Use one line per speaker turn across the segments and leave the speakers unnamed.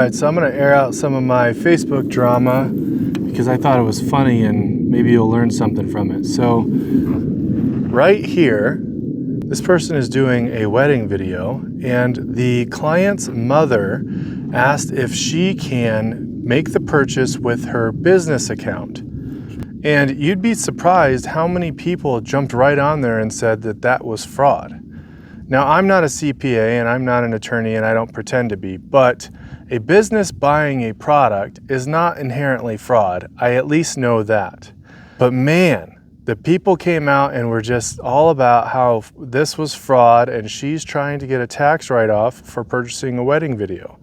Alright, so I'm going to air out some of my Facebook drama because I thought it was funny and maybe you'll learn something from it. So, right here, this person is doing a wedding video and the client's mother asked if she can make the purchase with her business account. And you'd be surprised how many people jumped right on there and said that that was fraud. Now, I'm not a CPA and I'm not an attorney and I don't pretend to be, but a business buying a product is not inherently fraud. I at least know that. But man, the people came out and were just all about how this was fraud and she's trying to get a tax write-off for purchasing a wedding video.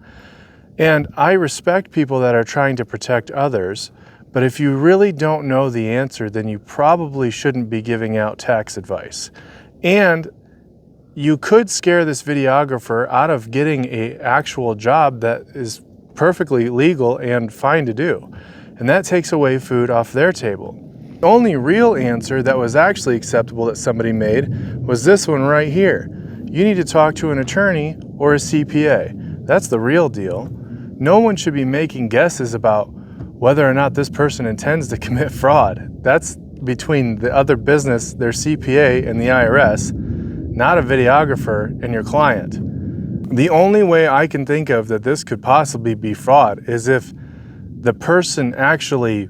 And I respect people that are trying to protect others, but if you really don't know the answer, then you probably shouldn't be giving out tax advice. And you could scare this videographer out of getting an actual job that is perfectly legal and fine to do. And that takes away food off their table. The only real answer that was actually acceptable that somebody made was this one right here. You need to talk to an attorney or a CPA. That's the real deal. No one should be making guesses about whether or not this person intends to commit fraud. That's between the other business, their CPA, and the IRS. Not a videographer and your client. The only way I can think of that this could possibly be fraud is if the person actually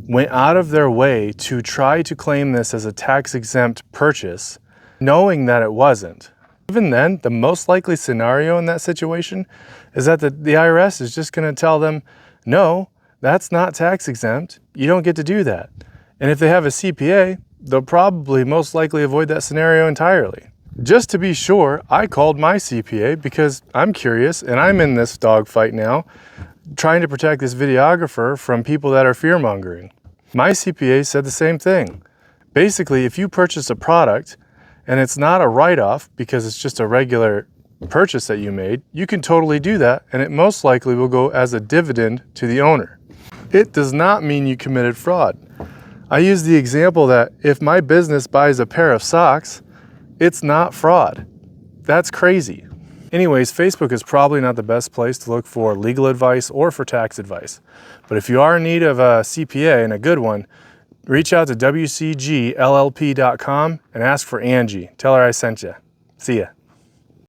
went out of their way to try to claim this as a tax-exempt purchase, knowing that it wasn't. Even then, the most likely scenario in that situation is that the IRS is just going to tell them, no, that's not tax-exempt. You don't get to do that. And if they have a CPA, they'll probably most likely avoid that scenario entirely. Just to be sure, I called my CPA because I'm curious and I'm in this dogfight now, trying to protect this videographer from people that are fear-mongering. My CPA said the same thing. Basically, if you purchase a product and it's not a write-off because it's just a regular purchase that you made, you can totally do that and it most likely will go as a dividend to the owner. It does not mean you committed fraud. I use the example that if my business buys a pair of socks, it's not fraud. That's crazy. Anyways, Facebook is probably not the best place to look for legal advice or for tax advice. But if you are in need of a CPA and a good one, reach out to WCGLLP.com and ask for Angie. Tell her I sent you. See ya.